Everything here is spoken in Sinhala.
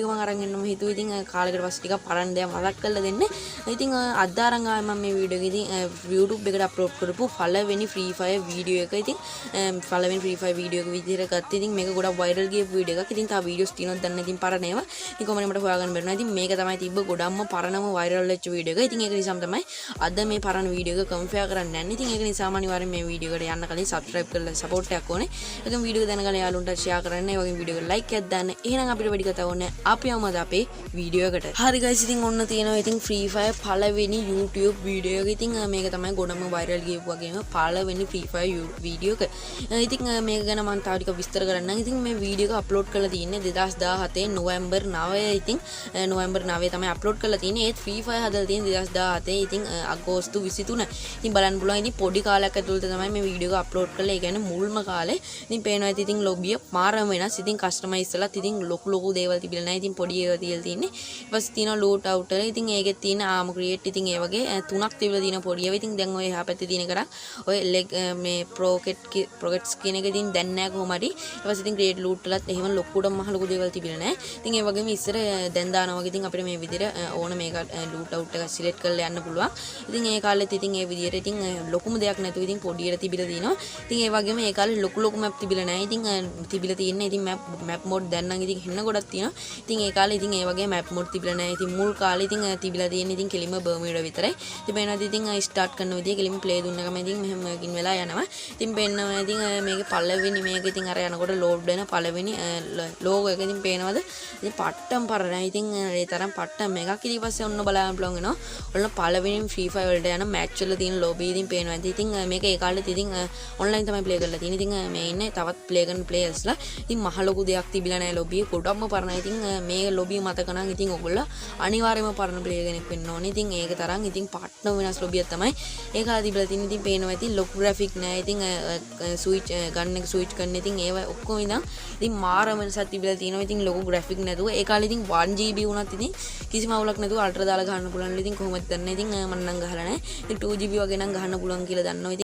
මම අරන් එන්නම හිතුවා. ඉතින් කාලෙකට පස්සේ ටිකක් පරණ දෙයක් මතක් කරලා දෙන්න. ඉතින් අද අරන් ආවේ මම මේ වීඩියෝ එක ඉතින් YouTube එකට අප්ලෝඩ් කරපු පළවෙනි Free Fire වීඩියෝ එක. ඉතින් පළවෙනි Free Fire වීඩියෝ එක විදිහට ගත්තා. ඉතින් මේක ගොඩක් වයිරල් ගියපු වීඩියෝ එකක්. ඉතින් තා වීඩියෝස් තියෙනවද දන්නේ නැහැ. ඉතින් පරණ ඒවා. ඉතින් කොහොමද මට හොයාගන්න බැරි වුණා. ඉතින් මේක තමයි තිබ්බ ගොඩක්ම පරණම වයිරල් වෙච්ච වීඩියෝ එක. ඉතින් ඒක නිසාම තමයි අද මේ පරණ වීඩියෝ එක කම්පෙයාර් කරන්න යන්නේ. ඉතින් ඒක නිසාම අනිවාර්යෙන් මේ වීඩියෝ එකට යන්න කලින් subscribe කරලා support එකක් ඕනේ. ඒකම වීඩියෝ එක දැනගලා යාළුවන්ට share කරන්න. ඒ වගේම වීඩියෝ එකට like එකක් දාන්න. එහෙනම් අපිට වැඩි කතා ඕනේ. අපි යමුද අපේ වීඩියෝ එකට. හරි guys ඉතින් ඔන්න තියෙනවා ඉතින් Free Fire පළවෙනි YouTube වීඩියෝ එක. ඉතින් මේක තමයි ගොඩම වයිරල් ගියපු වගේම පළවෙනි Free Fire වීඩියෝ එක. ඉතින් මේක ගැන මම තව ටික විස්තර කරන්නම්. ඉතින් මේ වීඩියෝ එක අප්ලෝඩ් කරලා තියෙන්නේ 2017 නොවැම්බර් 9. ඉතින් නොවැම්බර් 9 තමයි අප්ලෝඩ් කරලා තියෙන්නේ. ඒත් Free Fire හදලා තියෙන්නේ 2017 ඉතින් අගෝස්තු 23. ඉතින් බලන්න පුළුවන් ඉතින් පොඩි කාලයක් ඇතුළත තමයි මේ වීඩියෝ එක අප්ලෝඩ් කළේ. ඒ කියන්නේ මුල්ම කාලේ. ඉතින් පේනවා ඇති ඉතින් ලොබිය මාරම වෙනස්. ඉතින් කස්ටමයිස්ලා ඉතින් ලොකු දේවල් තිබිලා නැහැ. ඉතින් පොඩි ඒවා තියලා තියෙන්නේ. ඊපස්සේ තියෙනවා ලූට් අවුට් එක. ඉතින් ඒකෙත් තියෙන ආම ක්‍රියේට් ඉතින් ඒ වගේ තුනක් තිබිලා තියෙන පොඩි ඒවා. ඉතින් දැන් ඔය එහා පැත්තේ තියෙන කරා ඔය ලෙග් මේ ප්‍රොකට්ස් කියන එක ඉතින් දැන් නැහැ කොහොම හරි. ඊපස්සේ ඉතින් ක්‍රියේට් ලූට් වලත් එහෙම ලොකුටම මහ ලොකු දේවල් තිබිලා නැහැ. ඉතින් ඒ වගේම ඉස්සර දැන් දානවා වගේ ඉතින් අපිට මේ විදිහට ඕන මේක ලූට් අවුට් එක සිලෙක්ට් කරලා යන්න පුළුවන්. ඉතින් ඒ කාලෙත් ඉතින් ඒ විදිහට ඉතින් ලොකුම දෙයක් නැතුව ඉතින් පොඩියට තිබිලා තියෙනවා. ඉතින් ඒ වගේම ඒ කාලේ ලොකු මැප් තිබිලා නැහැ. ඉතින් තිබිලා තියෙන්නේ ඉතින් මැප් මොඩ් දැන් නම් ඉතින් හෙන්න ගොඩක් තියෙනවා. ඉතින් ඒ කාලේ ඉතින් ඒ වගේ මැප් මොඩ් තිබිලා නැහැ. ඉතින් මුල් කාලේ ඉතින් තිබිලා තියෙන්නේ ඉතින් කෙලින්ම බර්මියුඩා විතරයි. ඉතින් මේනවාද ඉතින් ස්ටාර්ට් කරන විදිය කෙලින්ම ප්ලේ දුන්න ගමන් ඉතින් මෙහෙම වකින් වෙලා යනවා. ඉතින් පේනවා ඉතින් මේකේ පළවෙනි මේක ඉතින් අර යනකොට ලෝඩ් වෙන පළවෙනි ලෝගෝ එක ඉතින් පේනවද? ඉතින් පට්ටම් පරණයි. ඉතින් ඒ තරම් පට්ටම් එකක්. ඊට පස්සේ ඔන්න බලන්න පුළුවන් වෙනවා. ඔන්න පළවෙනි Free Fire වලට යන මැච් වල තියෙන ලොබි ඉතින් පේනවා. ඉතින් මේක ඒ කාලෙත් ඉතින් ඔන්ලයින් තමයි ප්ලේ කරලා තියෙන්නේ. ඉතින් මේ ඉන්නේ තවත් ප්ලේ කරන ප්ලේයර්ස්ලා. ඉතින් මහ ලොකු දෙයක් තිබිලා නැහැ ලොබිය. ගොඩක්ම පරණයි. ඉතින් මේ ලොබිය මතක නම් ඉතින් ඔයගොල්ලෝ අනිවාර්යයෙන්ම පරණ ප්ලේයර් කෙනෙක් වෙන්න ඕනේ. ඉතින් ඒක තරම් ඉතින් පට්ටම වෙනස් ලොබියක් තමයි ඒ කාලේ තිබිලා තියෙන්නේ. ඉතින් පේනවා ඉතින් ලොකු ග්‍රැෆික් නැහැ. ඉතින් ස්විච් ගන් එක ස්විච් කරන ඉතින් ඒව ඔක්කොම ඉතින් මාරම වෙනසක් තිබිලා තියෙනවා. ඉතින් ලොකු ග්‍රැෆික් නැතුව ඒ කාලේ ඉතින් 1GB වුණත් ඉතින් කිසිම අවුලක් නැතුව අල්ට්‍රා දාලා ගහන්න පුළුවන්. ඉතින් කොහොමද දන්නේ? ඉතින් මම නම් ගහලා නැහැ. ඉතින් 2GB වගේ නම් ගහන්න පුළුවන් කියලා දන්නවා.